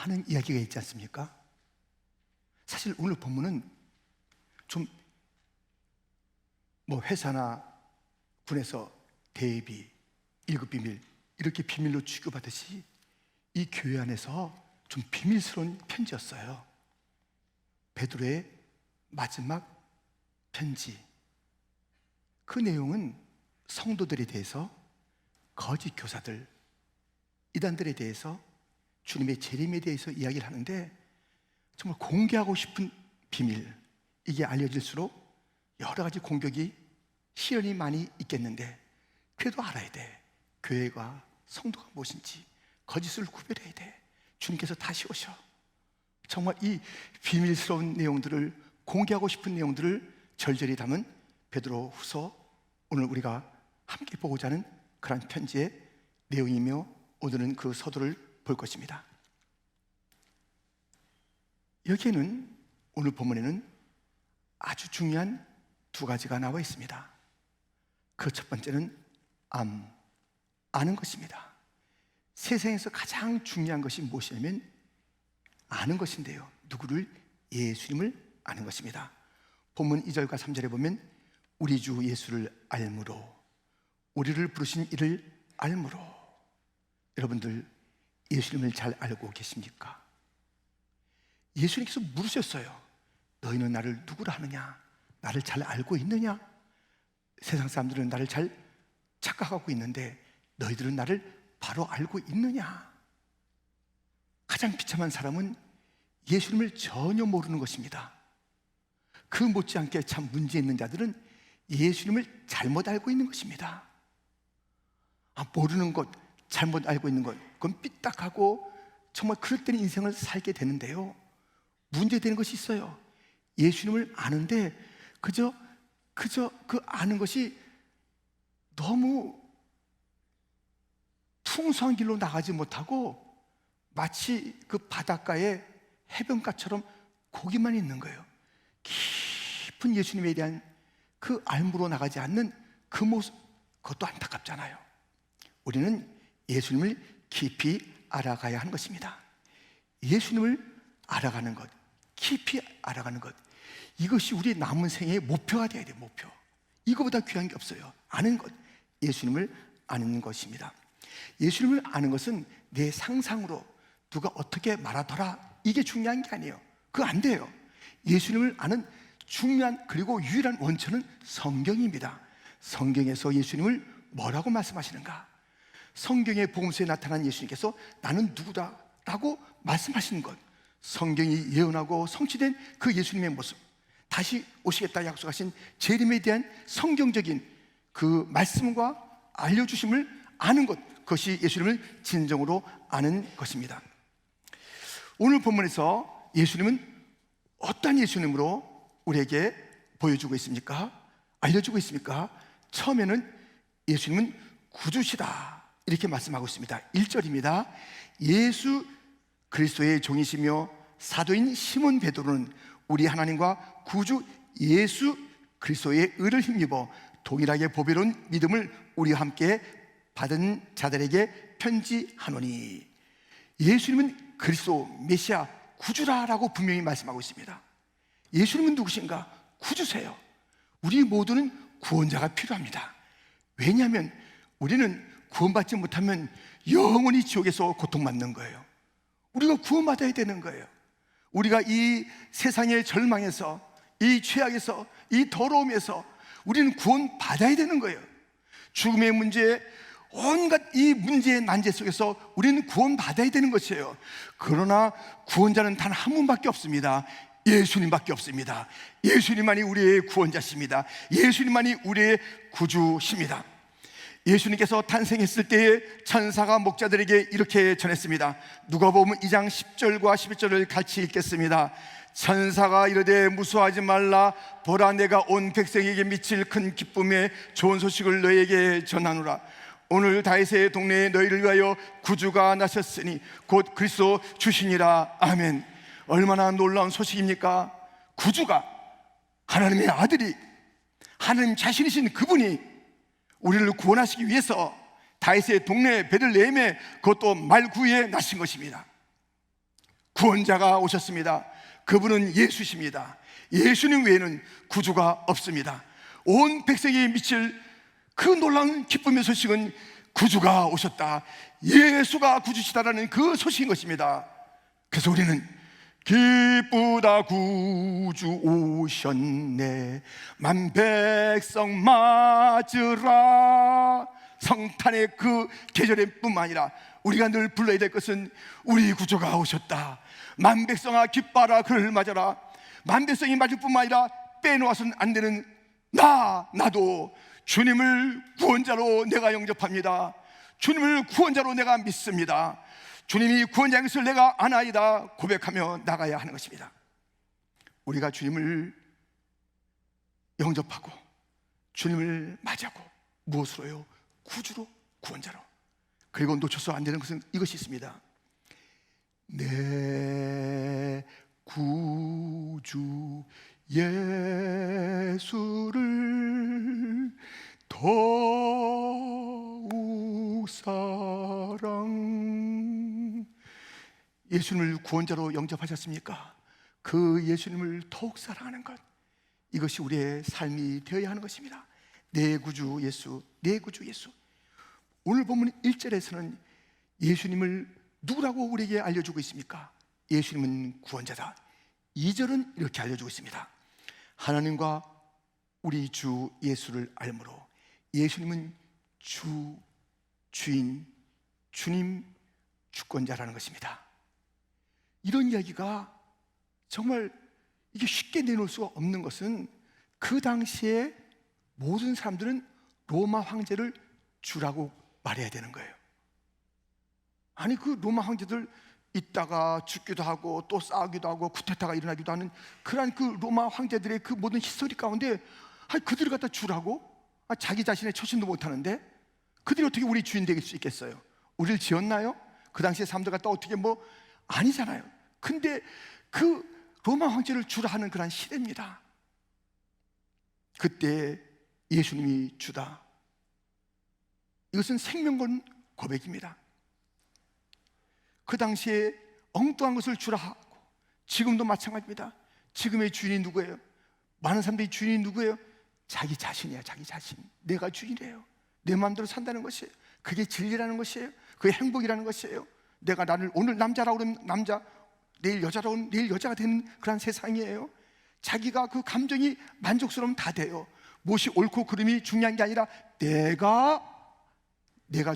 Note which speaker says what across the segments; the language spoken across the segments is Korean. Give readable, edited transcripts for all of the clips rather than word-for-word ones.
Speaker 1: 하는 이야기가 있지 않습니까? 사실 오늘 본문은 좀 회사나 군에서 대비, 1급 비밀 이렇게 비밀로 취급하듯이 이 교회 안에서 좀 비밀스러운 편지였어요. 베드로의 마지막 편지. 그 내용은 성도들에 대해서, 거짓 교사들, 이단들에 대해서, 주님의 재림에 대해서 이야기를 하는데 정말 공개하고 싶은 비밀, 이게 알려질수록 여러 가지 공격이, 시련이 많이 있겠는데 그래도 알아야 돼. 교회가, 성도가 무엇인지 거짓을 구별해야 돼. 주님께서 다시 오셔. 정말 이 비밀스러운 내용들을, 공개하고 싶은 내용들을 절절히 담은 베드로 후서, 오늘 우리가 함께 보고자 하는 그런 편지의 내용이며 오늘은 그 서두를 볼 것입니다. 여기에는, 오늘 본문에는 아주 중요한 두 가지가 나와 있습니다. 그 첫 번째는 아는 것입니다. 세상에서 가장 중요한 것이 무엇이냐면 아는 것인데요, 누구를? 예수님을 아는 것입니다. 본문 2절과 3절에 보면 우리 주 예수를 알므로, 우리를 부르신 이를 알므로. 여러분들 예수님을 잘 알고 계십니까? 예수님께서 물으셨어요. 너희는 나를 누구라 하느냐? 나를 잘 알고 있느냐? 세상 사람들은 나를 잘 착각하고 있는데 너희들은 나를 바로 알고 있느냐? 가장 비참한 사람은 예수님을 전혀 모르는 것입니다. 그 못지않게 참 문제 있는 자들은 예수님을 잘못 알고 있는 것입니다. 모르는 것, 잘못 알고 있는 것, 그건 삐딱하고 정말 그럴 때는 인생을 살게 되는데요, 문제되는 것이 있어요. 예수님을 아는데 그저 그 아는 것이 너무 풍성한 길로 나가지 못하고 마치 그 바닷가에 해변가처럼 거기만 있는 거예요. 깊은 예수님에 대한 그 알므로 나가지 않는 그 모습, 그것도 안타깝잖아요. 우리는 예수님을 깊이 알아가야 하는 것입니다. 예수님을 알아가는 것, 깊이 알아가는 것, 이것이 우리 남은 생애의 목표가 되어야 돼요. 목표. 이거보다 귀한 게 없어요. 아는 것, 예수님을 아는 것입니다. 예수님을 아는 것은 내 상상으로 누가 어떻게 말하더라, 이게 중요한 게 아니에요. 그거 안 돼요. 예수님을 아는 중요한 그리고 유일한 원천은 성경입니다. 성경에서 예수님을 뭐라고 말씀하시는가? 성경의 복음서에 나타난 예수님께서 나는 누구다 라고 말씀하시는 것, 성경이 예언하고 성취된 그 예수님의 모습, 다시 오시겠다 약속하신 재림에 대한 성경적인 그 말씀과 알려주심을 아는 것, 그것이 예수님을 진정으로 아는 것입니다. 오늘 본문에서 예수님은 어떤 예수님으로 우리에게 보여주고 있습니까? 알려주고 있습니까? 처음에는 예수님은 구주시다 이렇게 말씀하고 있습니다. 1절입니다. 예수 그리스도의 종이시며 사도인 시몬 베드로는 우리 하나님과 구주 예수 그리스도의 의를 힘입어 동일하게 보배로운 믿음을 우리와 함께 받은 자들에게 편지하노니. 예수님은 그리스도 메시아 구주라라고 분명히 말씀하고 있습니다. 예수님은 누구신가? 구주세요. 우리 모두는 구원자가 필요합니다. 왜냐하면 우리는 구원받지 못하면 영원히 지옥에서 고통받는 거예요. 우리가 구원받아야 되는 거예요. 우리가 이 세상의 절망에서, 이 죄악에서, 이 더러움에서 우리는 구원받아야 되는 거예요. 죽음의 문제, 온갖 이 문제의 난제 속에서 우리는 구원받아야 되는 것이에요. 그러나 구원자는 단 한 분밖에 없습니다. 예수님밖에 없습니다. 예수님만이 우리의 구원자십니다. 예수님만이 우리의 구주십니다. 예수님께서 탄생했을 때에 천사가 목자들에게 이렇게 전했습니다. 누가복음 2장 10절과 11절을 같이 읽겠습니다. 천사가 이르되 무수하지 말라. 보라, 내가 온 백성에게 미칠 큰 기쁨의 좋은 소식을 너에게 전하노라. 오늘 다윗의 동네에 너희를 위하여 구주가 나셨으니 곧 그리스도 주시니라. 아멘. 얼마나 놀라운 소식입니까? 구주가, 하나님의 아들이, 하나님 자신이신 그분이 우리를 구원하시기 위해서 다윗의 동네 베들레헴에, 그것도 말구에 나신 것입니다. 구원자가 오셨습니다. 그분은 예수십니다. 예수님 외에는 구주가 없습니다. 온 백성이 미칠 그 놀라운 기쁨의 소식은 구주가 오셨다, 예수가 구주시다라는 그 소식인 것입니다. 그래서 우리는 기쁘다 구주 오셨네, 만백성 맞으라, 성탄의 그 계절에 뿐만 아니라 우리가 늘 불러야 될 것은 우리 구주가 오셨다, 만백성아 기뻐하라, 그를 맞아라. 만백성이 맞을 뿐만 아니라 빼놓아서는 안 되는 나도 주님을 구원자로 내가 영접합니다. 주님을 구원자로 내가 믿습니다. 주님이 구원자인 것을 내가 아나이다 고백하며 나가야 하는 것입니다. 우리가 주님을 영접하고 주님을 맞이하고 무엇으로요? 구주로, 구원자로. 그리고 놓쳐서 안 되는 것은 이것이 있습니다. 내 구주 예수를 더욱 사랑. 예수님을 구원자로 영접하셨습니까? 그 예수님을 더욱 사랑하는 것, 이것이 우리의 삶이 되어야 하는 것입니다. 내 구주 예수, 내 구주 예수. 오늘 본문 1절에서는 예수님을 누구라고 우리에게 알려주고 있습니까? 예수님은 구원자다. 2절은 이렇게 알려주고 있습니다. 하나님과 우리 주 예수를 알므로. 예수님은 주, 주인, 주님, 주권자라는 것입니다. 이런 이야기가 정말 이게 쉽게 내놓을 수가 없는 것은 그 당시에 모든 사람들은 로마 황제를 주라고 말해야 되는 거예요. 아니, 그 로마 황제들 있다가 죽기도 하고 또 싸우기도 하고 쿠데타가 일어나기도 하는 그러한 그 로마 황제들의 그 모든 히스토리 가운데 그들을 갖다 주라고? 자기 자신의 처신도 못하는데 그들이 어떻게 우리 주인 될 수 있겠어요? 우리를 지었나요? 그 당시에 사람들 갖다 어떻게 아니잖아요. 근데 그 로마 황제를 주라 하는 그런 시대입니다. 그때 예수님이 주다, 이것은 생명건 고백입니다. 그 당시에 엉뚱한 것을 주라 하고, 지금도 마찬가지입니다. 지금의 주인이 누구예요? 많은 사람들이 주인이 누구예요? 자기 자신이야. 자기 자신. 내가 주인이에요. 내 마음대로 산다는 것이에요. 그게 진리라는 것이에요. 그게 행복이라는 것이에요. 내가 나를 오늘 남자라고 그러면 남자, 내일 여자라고 그러면 내일 여자가 되는 그런 세상이에요. 자기가 그 감정이 만족스러우면 다 돼요. 무엇이 옳고 그름이 중요한 게 아니라 내가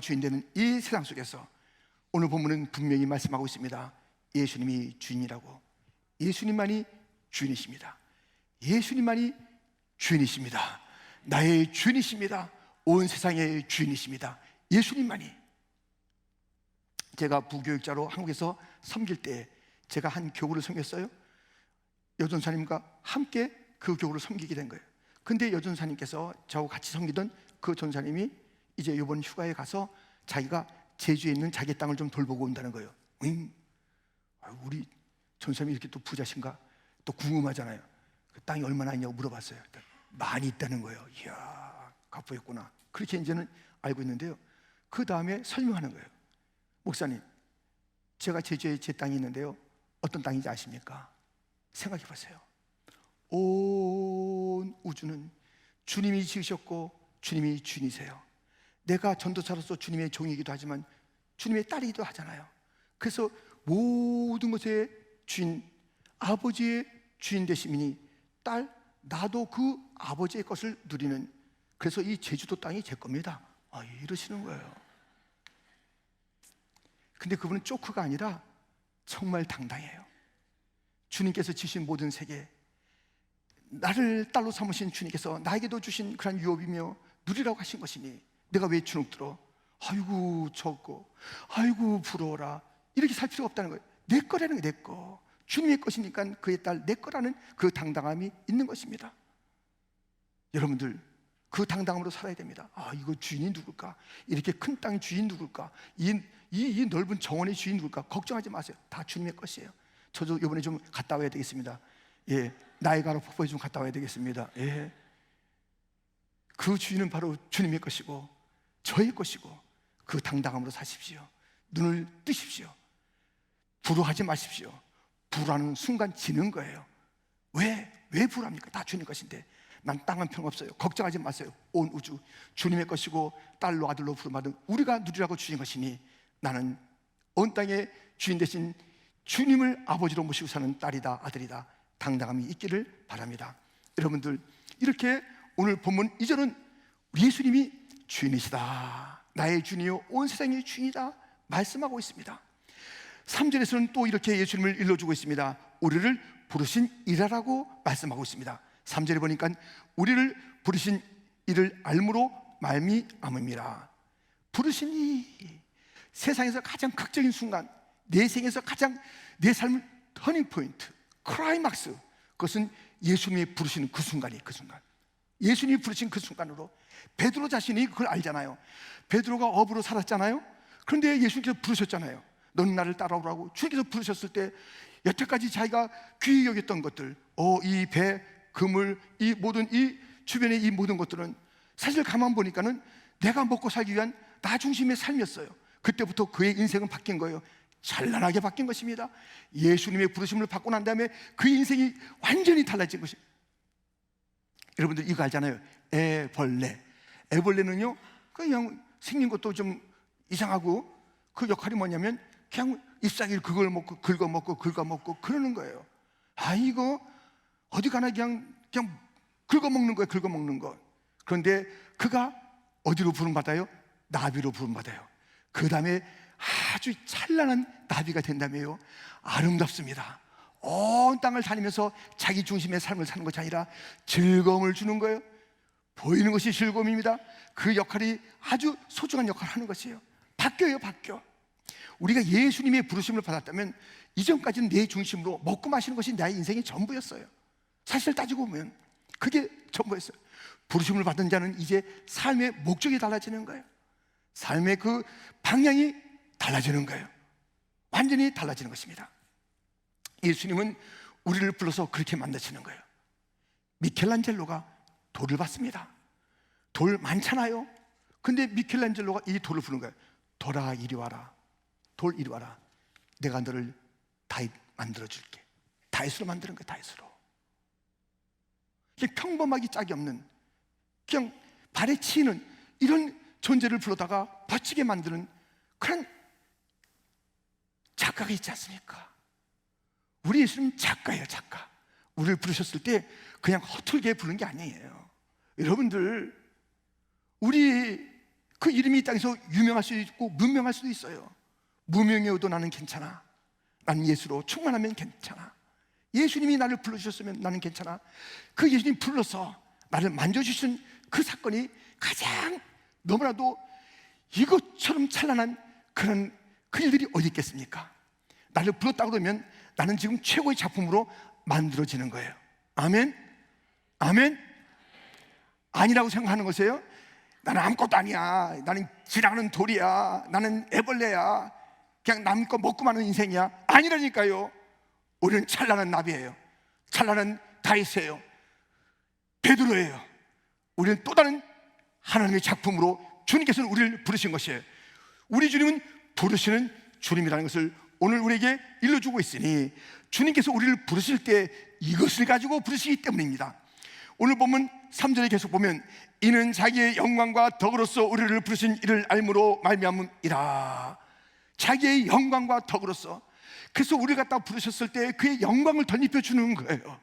Speaker 1: 주인 되는 이 세상 속에서 오늘 본문은 분명히 말씀하고 있습니다. 예수님이 주인이라고. 예수님만이 주인이십니다. 예수님만이 주인이십니다. 나의 주인이십니다. 온 세상의 주인이십니다. 예수님만이. 제가 부교육자로 한국에서 섬길 때 제가 한 교구를 섬겼어요. 여전사님과 함께 그 교구를 섬기게 된 거예요. 근데 여전사님께서 저하고 같이 섬기던 그 전사님이 이제 이번 휴가에 가서 자기가 제주에 있는 자기 땅을 좀 돌보고 온다는 거예요. 우리 전사님이 이렇게 또 부자신가? 또 궁금하잖아요. 그 땅이 얼마나 있냐고 물어봤어요. 많이 있다는 거예요. 이야, 갚보였구나. 그렇게 이제는 알고 있는데요. 그 다음에 설명하는 거예요. 목사님, 제가 제주에 제 땅이 있는데요, 어떤 땅인지 아십니까? 생각해 보세요. 온 우주는 주님이 지으셨고 주님이 주인이세요. 내가 전도사로서 주님의 종이기도 하지만 주님의 딸이기도 하잖아요. 그래서 모든 것의 주인, 아버지의 주인 되심이니 딸, 나도 그 아버지의 것을 누리는, 그래서 이 제주도 땅이 제 겁니다. 이러시는 거예요. 근데 그분은 조크가 아니라 정말 당당해요. 주님께서 지신 모든 세계, 나를 딸로 삼으신 주님께서 나에게도 주신 그런 유업이며 누리라고 하신 것이니 내가 왜 주눅들어? 아이고 저거, 아이고 부러워라, 이렇게 살 필요가 없다는 거예요. 내 거라는 게 내 거, 주님의 것이니까 그의 딸 내 거라는 그 당당함이 있는 것입니다. 여러분들 그 당당함으로 살아야 됩니다. 이거 주인이 누굴까? 이렇게 큰 땅의 주인 누굴까? 이 넓은 정원의 주인 누굴까? 걱정하지 마세요. 다 주님의 것이에요. 저도 이번에 좀 갔다 와야 되겠습니다. 나이가라 폭포에 좀 갔다 와야 되겠습니다. 그 주인은 바로 주님의 것이고 저의 것이고, 그 당당함으로 사십시오. 눈을 뜨십시오. 부러워하지 마십시오. 불하는 순간 지는 거예요. 왜 불합니까? 다 주님 것인데. 난 땅 한 평 없어요. 걱정하지 마세요. 온 우주 주님의 것이고 딸로 아들로 부름받은 우리가 누리라고 주신 것이니 나는 온 땅의 주인 대신 주님을 아버지로 모시고 사는 딸이다, 아들이다. 당당함이 있기를 바랍니다. 여러분들, 이렇게 오늘 본문 2절은 예수님이 주인이시다, 나의 주인이요 온 세상의 주인이다 말씀하고 있습니다. 3절에서는 또 이렇게 예수님을 일러주고 있습니다. 우리를 부르신 이라라고 말씀하고 있습니다. 3절에 보니까 우리를 부르신 이를 알므로 말미암음이라. 부르신 이, 세상에서 가장 극적인 순간, 내 생에서 가장 내 삶의 터닝 포인트, 클라이막스, 그것은 예수님이 부르시는 그 순간이, 그 순간, 예수님이 부르신 그 순간으로. 베드로 자신이 그걸 알잖아요. 베드로가 어부로 살았잖아요. 그런데 예수님께서 부르셨잖아요. 너는 나를 따라오라고 주님께서 부르셨을 때 여태까지 자기가 귀히 여겼던 것들, 이 배, 그물, 이 모든 이 주변의 이 모든 것들은 사실 가만 보니까는 내가 먹고 살기 위한 나 중심의 삶이었어요. 그때부터 그의 인생은 바뀐 거예요. 찬란하게 바뀐 것입니다. 예수님의 부르심을 받고 난 다음에 그 인생이 완전히 달라진 것입니다. 여러분들 이거 알잖아요. 애벌레는요 그냥 생긴 것도 좀 이상하고 그 역할이 뭐냐면 그냥 잎사귀를 그걸 먹고 긁어먹고 그러는 거예요. 이거 어디 가나 그냥 긁어먹는 거예요. 긁어먹는 거. 그런데 그가 어디로 부름받아요? 나비로 부름받아요. 그 다음에 아주 찬란한 나비가 된다며요. 아름답습니다. 온 땅을 다니면서 자기 중심의 삶을 사는 것이 아니라 즐거움을 주는 거예요. 보이는 것이 즐거움입니다. 그 역할이 아주 소중한 역할을 하는 것이에요. 바뀌어요. 우리가 예수님의 부르심을 받았다면 이전까지는 내 중심으로 먹고 마시는 것이 나의 인생의 전부였어요. 사실 따지고 보면 그게 전부였어요. 부르심을 받은 자는 이제 삶의 목적이 달라지는 거예요. 삶의 그 방향이 달라지는 거예요. 완전히 달라지는 것입니다. 예수님은 우리를 불러서 그렇게 만드시는 거예요. 미켈란젤로가 돌을 받습니다. 돌 많잖아요. 근데 미켈란젤로가 이 돌을 부른 거예요. 돌아 이리 와라. 돌 이리 와라. 내가 너를 다윗 만들어줄게. 다윗으로 만드는 거예요. 다윗으로. 평범하기 짝이 없는, 그냥 발에 치이는 이런 존재를 불러다가 멋지게 만드는 그런 작가가 있지 않습니까? 우리 예수님 작가예요. 작가. 우리를 부르셨을 때 그냥 허툴게 부른 게 아니에요. 여러분들, 우리 그 이름이 이 땅에서 유명할 수도 있고 무명할 수도 있어요. 무명해도 나는 괜찮아. 난 예수로 충만하면 괜찮아. 예수님이 나를 불러주셨으면 나는 괜찮아. 그 예수님 불러서 나를 만져주신 그 사건이 가장 너무나도 이것처럼 찬란한 그런 그 일들이 어디 있겠습니까? 나를 불렀다 그러면 나는 지금 최고의 작품으로 만들어지는 거예요. 아멘? 아멘? 아니라고 생각하는 것이에요? 나는 아무것도 아니야. 나는 지나가는 돌이야. 나는 애벌레야. 그냥 남 거 먹고 마는 인생이야. 아니라니까요. 우리는 찬란한 나비예요. 찬란한 다윗이에요. 베드로예요. 우리는 또 다른 하나님의 작품으로 주님께서는 우리를 부르신 것이에요. 우리 주님은 부르시는 주님이라는 것을 오늘 우리에게 일러주고 있으니 주님께서 우리를 부르실 때 이것을 가지고 부르시기 때문입니다. 오늘 보면 3절에 계속 보면 이는 자기의 영광과 덕으로서 우리를 부르신 이를 알므로 말미암음이라. 자기의 영광과 덕으로서, 그래서 우리 갖다 부르셨을 때 그의 영광을 덧입혀 주는 거예요.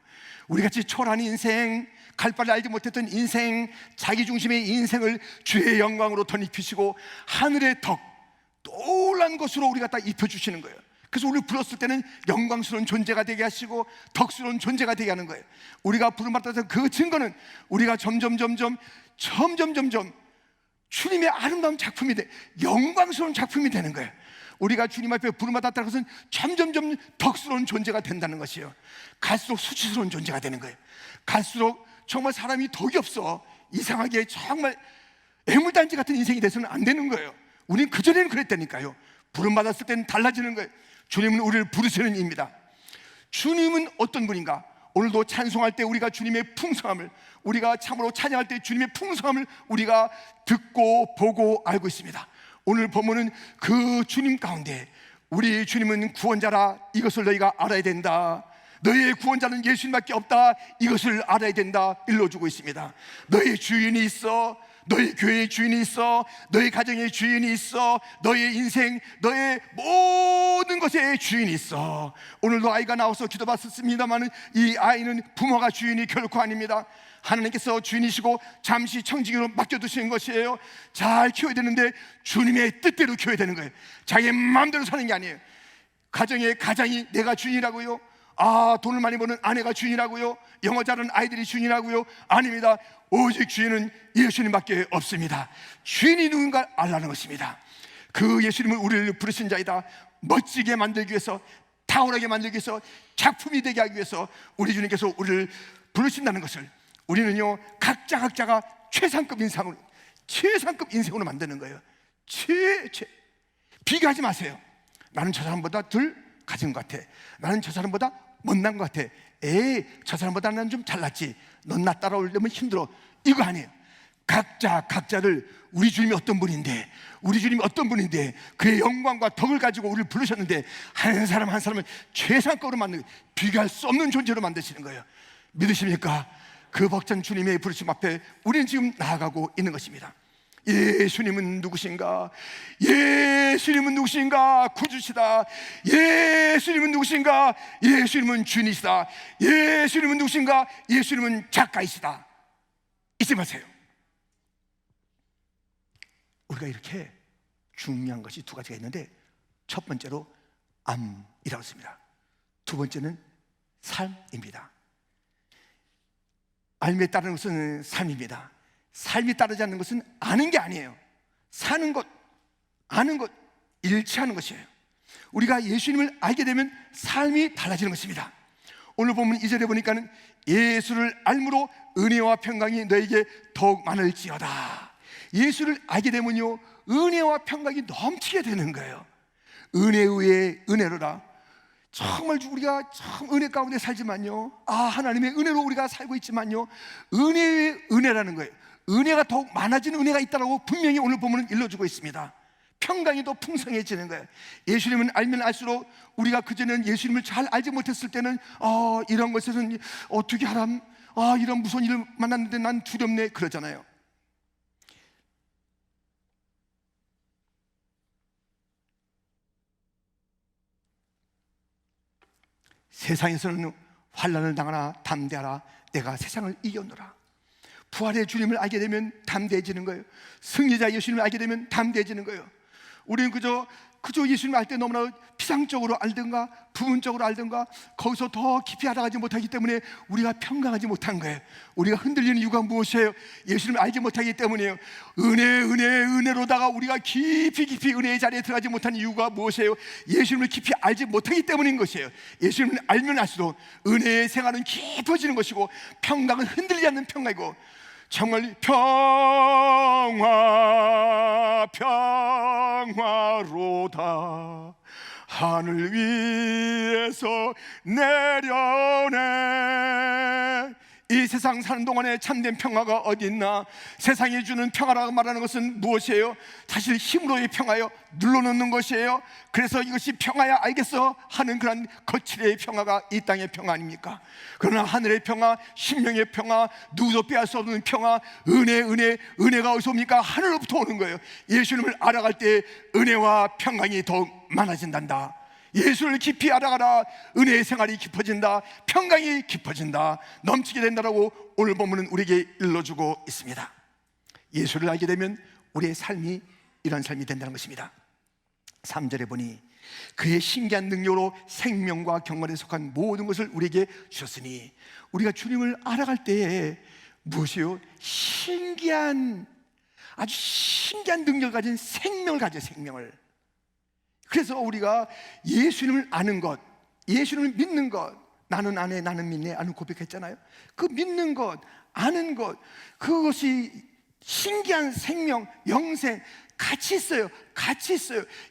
Speaker 1: 우리같이 초라한 인생, 갈 바를 알지 못했던 인생, 자기 중심의 인생을 주의 영광으로 덧입히시고 하늘의 덕, 놀란 것으로 우리 갖다 입혀주시는 거예요. 그래서 우리를 불렀을 때는 영광스러운 존재가 되게 하시고 덕스러운 존재가 되게 하는 거예요. 우리가 부름받았던 그 증거는 우리가 점점 주님의 아름다운 작품이 돼, 영광스러운 작품이 되는 거예요. 우리가 주님 앞에 부름받았다는 것은 점점 덕스러운 존재가 된다는 것이에요. 갈수록 수치스러운 존재가 되는 거예요. 갈수록 정말 사람이 덕이 없어, 이상하게 정말 애물단지 같은 인생이 돼서는 안 되는 거예요. 우리는 그전에는 그랬다니까요. 부름받았을 때는 달라지는 거예요. 주님은 우리를 부르시는 이입니다. 주님은 어떤 분인가? 오늘도 찬송할 때 우리가 주님의 풍성함을, 우리가 참으로 찬양할 때 주님의 풍성함을 우리가 듣고 보고 알고 있습니다. 오늘 본문은 그 주님 가운데 우리 주님은 구원자라, 이것을 너희가 알아야 된다. 너희의 구원자는 예수님밖에 없다, 이것을 알아야 된다 일러주고 있습니다. 너희 주인이 있어, 너희 교회의 주인이 있어, 너희 가정의 주인이 있어, 너의 인생, 너의 모든 것의 주인이 있어. 오늘도 아이가 나와서 기도받았습니다만 이 아이는 부모가 주인이 결코 아닙니다. 하나님께서 주인이시고 잠시 청지기로 맡겨두시는 것이에요. 잘 키워야 되는데 주님의 뜻대로 키워야 되는 거예요. 자기의 마음대로 사는 게 아니에요. 가정의 가장이 내가 주인이라고요? 돈을 많이 버는 아내가 주인이라고요? 영어 잘하는 아이들이 주인이라고요? 아닙니다. 오직 주인은 예수님밖에 없습니다. 주인이 누군가 알라는 것입니다. 그 예수님을 우리를 부르신 자이다. 멋지게 만들기 위해서, 탁월하게 만들기 위해서, 작품이 되게 하기 위해서 우리 주님께서 우리를 부르신다는 것을 우리는요, 각자가 최상급 인생으로 만드는 거예요. 비교하지 마세요. 나는 저 사람보다 덜 가진 것 같아. 나는 저 사람보다 못난 것 같아. 저 사람보다 나는 좀 잘났지. 넌 나 따라오려면 힘들어. 이거 아니에요. 각자를 우리 주님이 어떤 분인데, 그의 영광과 덕을 가지고 우리를 부르셨는데 한 사람 한 사람을 최상급으로 만드는, 비교할 수 없는 존재로 만드시는 거예요. 믿으십니까? 그 벅찬 주님의 부르심 앞에 우리는 지금 나아가고 있는 것입니다. 예수님은 누구신가? 예수님은 누구신가? 구주시다. 예수님은 누구신가? 예수님은 주인이시다. 예수님은 누구신가? 예수님은 작가이시다. 잊지 마세요. 우리가 이렇게 중요한 것이 두 가지가 있는데, 첫 번째로 암이라고 했습니다. 두 번째는 삶입니다. 삶에 따르는 것은 삶입니다. 삶이 따르지 않는 것은 아는 게 아니에요. 사는 것, 아는 것, 일치하는 것이에요. 우리가 예수님을 알게 되면 삶이 달라지는 것입니다. 오늘 보면 2절에 보니까는 예수를 알므로 은혜와 평강이 너에게 더욱 많을지어다. 예수를 알게 되면요, 은혜와 평강이 넘치게 되는 거예요. 은혜 위에 은혜로라. 정말 우리가 참 은혜 가운데 살지만요, 하나님의 은혜로 우리가 살고 있지만요, 은혜의 은혜라는 거예요. 은혜가 더욱 많아지는 은혜가 있다고 분명히 오늘 보면 일러주고 있습니다. 평강이 더 풍성해지는 거예요. 예수님은 알면 알수록, 우리가 그전에는 예수님을 잘 알지 못했을 때는 이런 것에서는 어떻게 하람, 이런 무서운 일을 만났는데 난 두렵네, 그러잖아요. 세상에서는 환난을 당하나 담대하라, 내가 세상을 이겼노라. 부활의 주님을 알게 되면 담대해지는 거예요. 승리자 예수님을 알게 되면 담대해지는 거예요. 우리는 그저 예수님을 알 때 너무나 피상적으로 알든가 부분적으로 알든가 거기서 더 깊이 알아가지 못하기 때문에 우리가 평강하지 못한 거예요. 우리가 흔들리는 이유가 무엇이에요? 예수님을 알지 못하기 때문이에요. 은혜로다가 우리가 깊이 은혜의 자리에 들어가지 못한 이유가 무엇이에요? 예수님을 깊이 알지 못하기 때문인 것이에요. 예수님을 알면 알수록 은혜의 생활은 깊어지는 것이고, 평강은 흔들리지 않는 평강이고, 정말 평화로다. 하늘 위에서 내려오네. 이 세상 사는 동안에 참된 평화가 어디 있나? 세상이 주는 평화라고 말하는 것은 무엇이에요? 사실 힘으로의 평화요, 눌러놓는 것이에요. 그래서 이것이 평화야 알겠어 하는 그런 거칠의 평화가 이 땅의 평화 아닙니까? 그러나 하늘의 평화, 심령의 평화, 누구도 빼앗을 수 없는 평화, 은혜가 어디서 옵니까? 하늘로부터 오는 거예요. 예수님을 알아갈 때 은혜와 평강이 더욱 많아진단다. 예수를 깊이 알아가라. 은혜의 생활이 깊어진다. 평강이 깊어진다. 넘치게 된다라고 오늘 본문은 우리에게 일러주고 있습니다. 예수를 알게 되면 우리의 삶이 이런 삶이 된다는 것입니다. 3절에 보니 그의 신기한 능력으로 생명과 경건에 속한 모든 것을 우리에게 주셨으니, 우리가 주님을 알아갈 때에 무엇이요? 아주 신기한 능력을 가진 생명을 가져, 생명을. 그래서 우리가 예수님을 아는 것, 예수님을 믿는 것, 나는 아네, 나는 믿네, 나는 고백했잖아요. 그 믿는 것, 아는 것, 그것이 신기한 생명, 영생, 같이 있어요.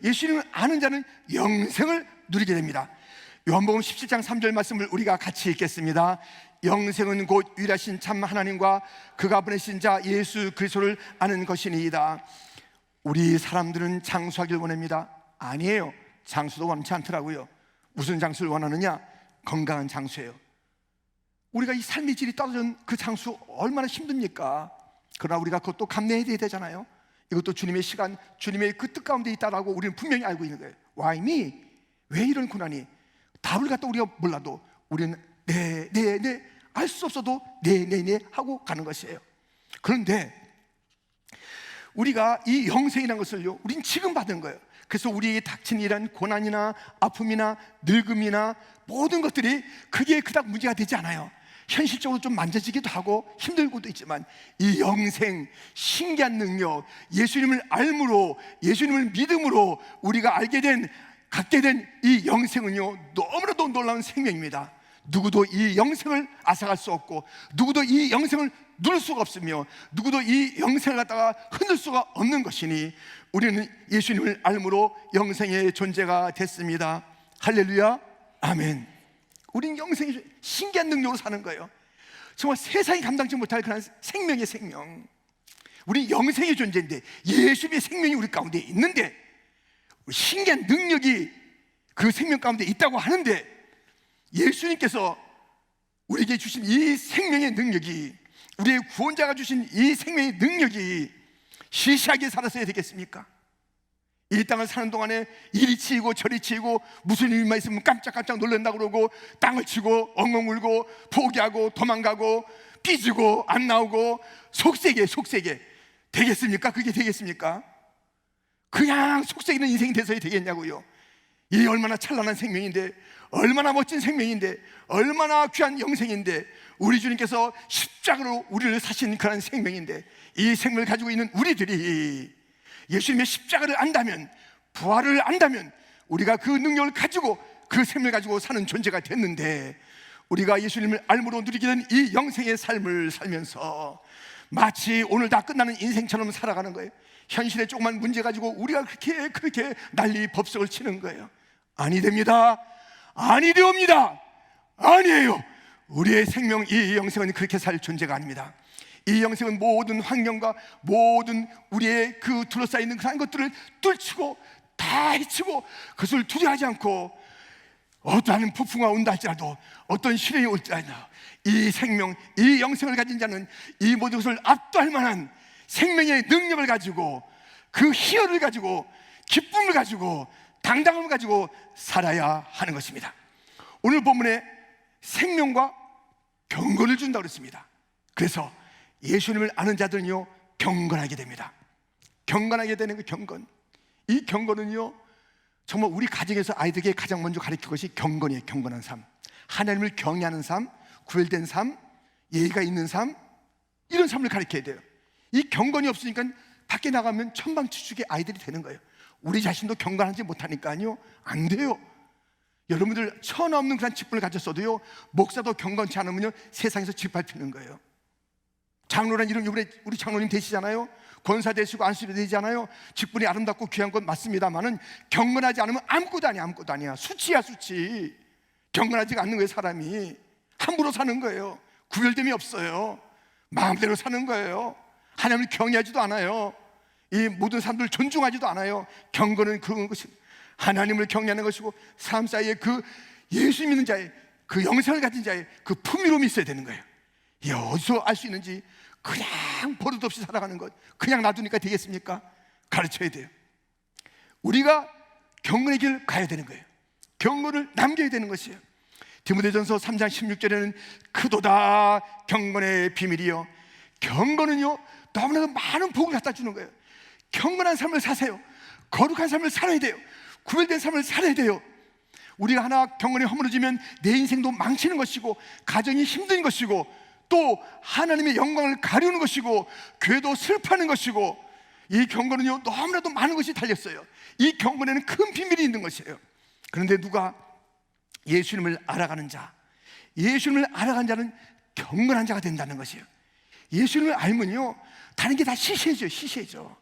Speaker 1: 예수님을 아는 자는 영생을 누리게 됩니다. 요한복음 17장 3절 말씀을 우리가 같이 읽겠습니다. 영생은 곧 유일하신 참 하나님과 그가 보내신 자 예수 그리스도를 아는 것이니이다. 우리 사람들은 장수하길 원합니다. 아니에요. 장수도 원치 않더라고요. 무슨 장수를 원하느냐? 건강한 장수예요. 우리가 이 삶의 질이 떨어진 그 장수 얼마나 힘듭니까? 그러나 우리가 그것도 감내해야 되잖아요. 이것도 주님의 시간, 주님의 그 뜻 가운데 있다라고 우리는 분명히 알고 있는 거예요. Why me? 왜 이런 고난이? 답을 갖다 우리가 몰라도 우리는 네 알 수 없어도 네 하고 가는 것이에요. 그런데 우리가 이 영생이라는 것을요, 우린 지금 받은 거예요. 그래서 우리에게 닥친 이런 고난이나 아픔이나 늙음이나 모든 것들이 그게 그닥 문제가 되지 않아요. 현실적으로 좀 만져지기도 하고 힘들고도 있지만 이 영생, 신기한 능력, 예수님을 알므로, 예수님을 믿음으로 우리가 알게 된, 갖게 된 이 영생은요, 너무나도 놀라운 생명입니다. 누구도 이 영생을 앗아갈 수 없고, 누구도 이 영생을 누릴 수가 없으며, 누구도 이 영생을 갖다가 흔들 수가 없는 것이니 우리는 예수님을 알므로 영생의 존재가 됐습니다. 할렐루야, 아멘. 우린 영생의 신기한 능력으로 사는 거예요. 정말 세상이 감당치 못할 그런 생명의 생명. 우리 영생의 존재인데, 예수님의 생명이 우리 가운데 있는데, 신기한 능력이 그 생명 가운데 있다고 하는데, 예수님께서 우리에게 주신 이 생명의 능력이, 우리의 구원자가 주신 이 생명의 능력이 시시하게 살았어야 되겠습니까? 이 땅을 사는 동안에 이리 치이고 저리 치이고 무슨 일만 있으면 깜짝깜짝 놀란다고 그러고 땅을 치고 엉엉 울고 포기하고 도망가고 삐지고 안 나오고 속세게 되겠습니까? 그게 되겠습니까? 그냥 속세이는 인생이 돼서야 되겠냐고요. 이 얼마나 찬란한 생명인데, 얼마나 멋진 생명인데, 얼마나 귀한 영생인데, 우리 주님께서 십자가로 우리를 사신 그런 생명인데, 이 생명을 가지고 있는 우리들이 예수님의 십자가를 안다면, 부활을 안다면 우리가 그 능력을 가지고 그 생명을 가지고 사는 존재가 됐는데, 우리가 예수님을 알므로 누리게 된 이 영생의 삶을 살면서 마치 오늘 다 끝나는 인생처럼 살아가는 거예요. 현실에 조그만 문제 가지고 우리가 그렇게 난리 법석을 치는 거예요. 아니 됩니다. 아니 되옵니다. 아니에요. 우리의 생명, 이 영생은 그렇게 살 존재가 아닙니다. 이 영생은 모든 환경과 모든 우리의 그 둘러싸여 있는 그런 것들을 뚫치고 다 해치고 그것을 두려워하지 않고, 어떠한 폭풍과 온다 할지라도, 어떤 시련이 올지라도 이 생명, 이 영생을 가진 자는 이 모든 것을 압도할 만한 생명의 능력을 가지고, 그 희열을 가지고, 기쁨을 가지고, 당당함을 가지고 살아야 하는 것입니다. 오늘 본문에 생명과 경건을 준다고 그랬습니다. 그래서 예수님을 아는 자들은요, 경건하게 됩니다. 경건하게 되는 그 경건, 이 경건은요, 정말 우리 가정에서 아이들에게 가장 먼저 가르칠 것이 경건이에요. 경건한 삶, 하나님을 경외하는 삶, 구별된 삶, 예의가 있는 삶, 이런 삶을 가르쳐야 돼요. 이 경건이 없으니까 밖에 나가면 천방지축의 아이들이 되는 거예요. 우리 자신도 경건하지 못하니까요, 안 돼요. 여러분들 천하 없는 그런 직분을 가졌어도요, 목사도 경건치 않으면요, 세상에서 짓밟히는 거예요. 장로란 이름, 이번에 우리 장로님 되시잖아요. 권사 되시고 안수도 되잖아요. 직분이 아름답고 귀한 건 맞습니다만은 경건하지 않으면 아무것도 아니야. 수치야, 수치. 경건하지 않는 거예요. 사람이 함부로 사는 거예요. 구별됨이 없어요. 마음대로 사는 거예요. 하나님을 경외하지도 않아요. 이 모든 사람들을 존중하지도 않아요. 경건은 그런 것이 하나님을 경외하는 것이고, 삶 사이에 그 예수 믿는 자의 그 영생을 가진 자의 그 풍요로움이 있어야 되는 거예요. 이게 어디서 알 수 있는지, 그냥 버릇없이 살아가는 것, 그냥 놔두니까 되겠습니까? 가르쳐야 돼요. 우리가 경건의 길 가야 되는 거예요. 경건을 남겨야 되는 것이에요. 디모데전서 3장 16절에는 크도다 경건의 비밀이요, 경건은요 너무나도 많은 복을 갖다 주는 거예요. 경건한 삶을 사세요. 거룩한 삶을 살아야 돼요. 구별된 삶을 살아야 돼요. 우리가 하나 경건에 허물어지면 내 인생도 망치는 것이고, 가정이 힘든 것이고, 또 하나님의 영광을 가리우는 것이고, 교회도 슬퍼하는 것이고, 이 경건은요 너무나도 많은 것이 달렸어요. 이 경건에는 큰 비밀이 있는 것이에요. 그런데 누가 예수님을 알아가는 자, 예수님을 알아간 자는 경건한 자가 된다는 것이에요. 예수님을 알면요 다른 게 다 시시해져.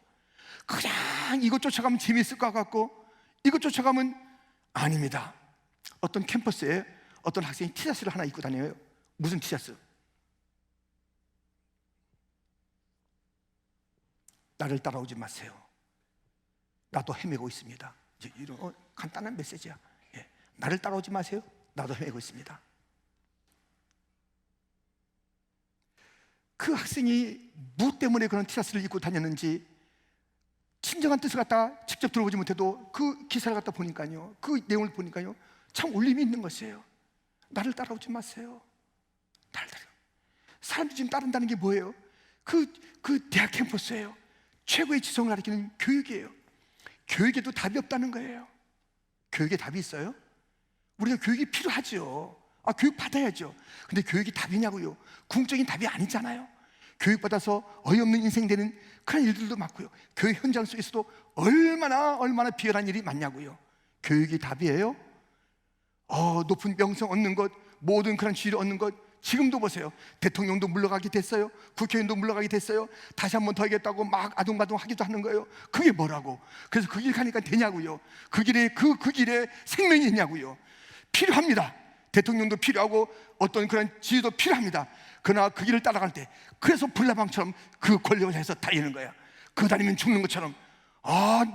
Speaker 1: 그냥 이것 쫓아가면 재미있을 것 같고, 이것 쫓아가면 아닙니다. 어떤 캠퍼스에 어떤 학생이 티셔츠를 하나 입고 다녀요. 무슨 티셔츠? 나를 따라오지 마세요. 나도 헤매고 있습니다. 이제 이런 간단한 메시지야. 예. 나를 따라오지 마세요. 나도 헤매고 있습니다. 그 학생이 무 때문에 그런 티셔츠를 입고 다녔는지 진정한 뜻을 갖다 직접 들어보지 못해도 그 기사를 갖다 보니까요, 그 내용을 보니까요, 참 울림이 있는 것이에요. 나를 따라오지 마세요. 나를 따라. 사람들이 지금 따른다는 게 뭐예요? 그 대학 캠퍼스예요. 최고의 지성을 가리키는 교육이에요. 교육에도 답이 없다는 거예요. 교육에 답이 있어요? 우리가 교육이 필요하죠. 교육 받아야죠. 근데 교육이 답이냐고요? 궁극적인 답이 아니잖아요. 교육받아서 어이없는 인생 되는 그런 일들도 많고요. 교육 현장 속에서도 얼마나 비열한 일이 많냐고요. 교육이 답이에요? 높은 명성 얻는 것, 모든 그런 지위를 얻는 것, 지금도 보세요. 대통령도 물러가게 됐어요. 국회의원도 물러가게 됐어요. 다시 한번 더 하겠다고 막 아둥바둥 하기도 하는 거예요. 그게 뭐라고? 그래서 그 길 가니까 되냐고요. 그 길에 그 길에 생명이 있냐고요. 필요합니다. 대통령도 필요하고 어떤 그런 지위도 필요합니다. 그러나 그 길을 따라갈 때, 그래서 불나방처럼 그 권력을 해서 달리는 거야. 그 다니면 죽는 것처럼.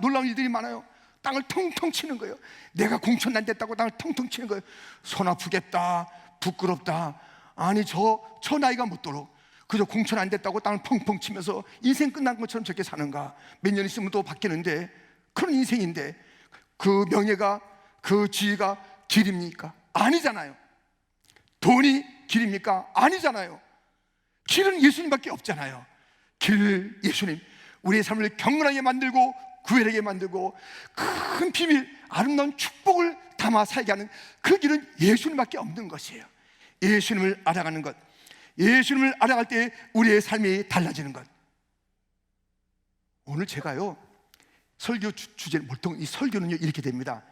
Speaker 1: 놀라운 일들이 많아요. 땅을 텅텅 치는 거예요. 내가 공천 안 됐다고 땅을 텅텅 치는 거예요. 손 아프겠다, 부끄럽다. 아니 저 나이가 못 그저 공천 안 됐다고 땅을 펑펑 치면서 인생 끝난 것처럼 저렇게 사는가. 몇 년 있으면 또 바뀌는데, 그런 인생인데 그 명예가, 그 지위가 길입니까? 아니잖아요. 돈이 길입니까? 아니잖아요. 길은 예수님밖에 없잖아요. 길 예수님. 우리의 삶을 경건하게 만들고 구별하게 만들고 큰 비밀, 아름다운 축복을 담아 살게 하는 그 길은 예수님밖에 없는 것이에요. 예수님을 알아가는 것, 예수님을 알아갈 때 우리의 삶이 달라지는 것. 오늘 제가요, 설교 주제는 보통 이 설교는요 이렇게 됩니다.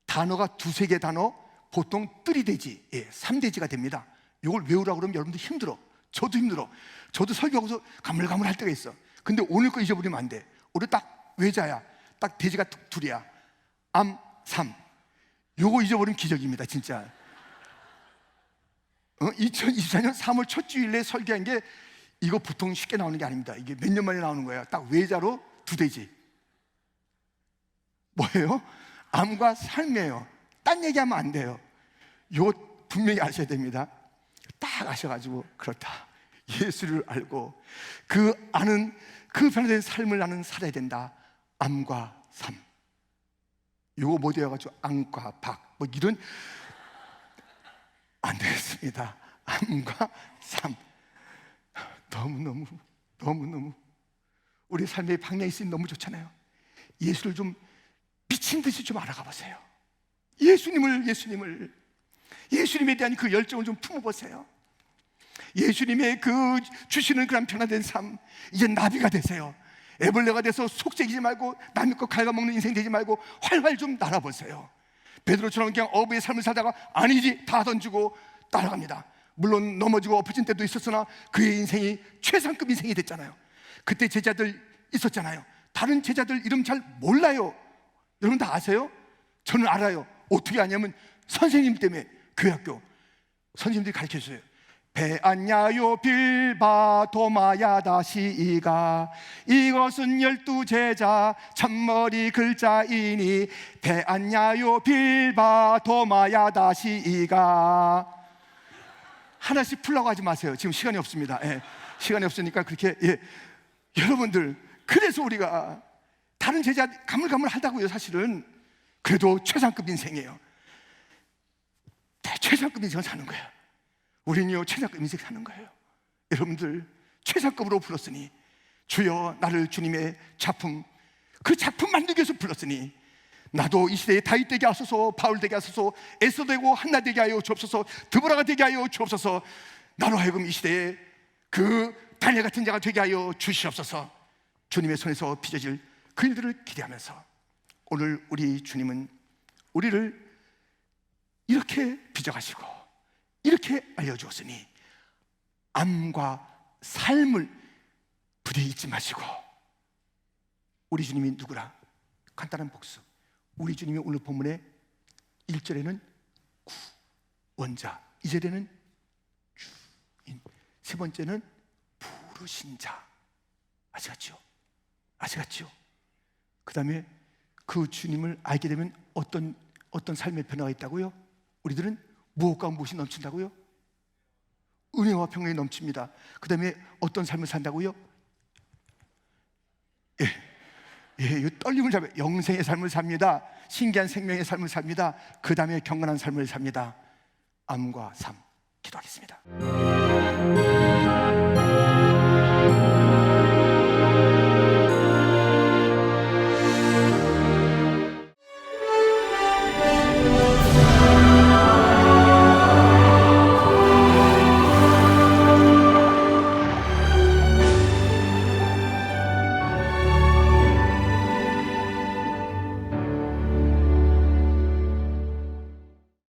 Speaker 1: 단어가 두세 개 단어, 보통 뜨리대지, 3대지가 됩니다. 이걸 외우라고 그러면 여러분들 힘들어. 저도 힘들어. 저도 설교하고서 가물가물할 때가 있어. 근데 오늘 거 잊어버리면 안 돼. 오늘 딱 외자야. 딱 대지가 둘이야. 암, 삼. 요거 잊어버리면 기적입니다, 진짜. 2024년 3월 첫 주일에 설교한 게 이거 보통 쉽게 나오는 게 아닙니다. 이게 몇 년 만에 나오는 거예요. 딱 외자로 두 대지. 뭐예요? 암과 삶이에요. 딴 얘기하면 안 돼요. 이거 분명히 아셔야 됩니다. 딱 아셔가지고, 그렇다, 예수를 알고 그 아는, 그 변화된 삶을 나는 살아야 된다. 암과 삶. 이거 못 외워가지고 암과 박 뭐 이런, 안 되겠습니다. 암과 삶. 너무너무 우리 삶의 방향이 있으면 너무 좋잖아요. 예수를 좀 미친 듯이 좀 알아가 보세요. 예수님에 대한 그 열정을 좀 품어보세요. 예수님의 그 주시는 그런 변화된 삶, 이제 나비가 되세요. 애벌레가 돼서 속삭이지 말고 남의 거 갉아먹는 인생 되지 말고 활활 좀 날아보세요. 베드로처럼 그냥 어부의 삶을 살다가 아니지 다 던지고 따라갑니다. 물론 넘어지고 엎어진 때도 있었으나 그의 인생이 최상급 인생이 됐잖아요. 그때 제자들 있었잖아요. 다른 제자들 이름 잘 몰라요. 여러분 다 아세요? 저는 알아요. 어떻게 아냐면 선생님 때문에, 교회학교 선생님들이 가르쳐주세요. 베안야요 빌바 도마야다시이가 이것은 12제자 첫머리 글자이니 베안야요 빌바 도마야다시이가. 하나씩 풀라고 하지 마세요. 지금 시간이 없습니다. 시간이 없으니까 그렇게. 여러분들, 그래서 우리가 다른 제자 가물가물 하다고요. 사실은 그래도 최상급 인생이에요. 최상급 인생을 사는 거예요. 우리는요 최상급 인생 사는 거예요. 여러분들 최상급으로 불렀으니, 주여 나를 주님의 작품, 그 작품 만들기 위해서 불렀으니 나도 이 시대에 다윗 되게 하소서, 바울 되게 하소서, 에스더 되고 한나 되게 하여 주옵소서, 드보라가 되게 하여 주옵소서. 나로 하여금 이 시대에 그 다니엘 같은 자가 되게 하여 주시옵소서. 주님의 손에서 빚어질 그 일들을 기대하면서 오늘 우리 주님은 우리를 이렇게 빚어가시고 이렇게 알려주었으니 암과 삶을 부디 잊지 마시고. 우리 주님이 누구라? 간단한 복수. 우리 주님이 오늘 본문에 1절에는 구원자, 2절에는 주인, 세 번째는 부르신 자. 아시겠죠? 그 다음에 그 주님을 알게 되면 어떤 삶의 변화가 있다고요? 우리들은 무엇과 무엇이 넘친다고요? 은혜와 평강이 넘칩니다. 그 다음에 어떤 삶을 산다고요? 이 떨림을 잡아 영생의 삶을 삽니다. 신기한 생명의 삶을 삽니다. 그 다음에 경건한 삶을 삽니다. 암과 삶, 기도하겠습니다.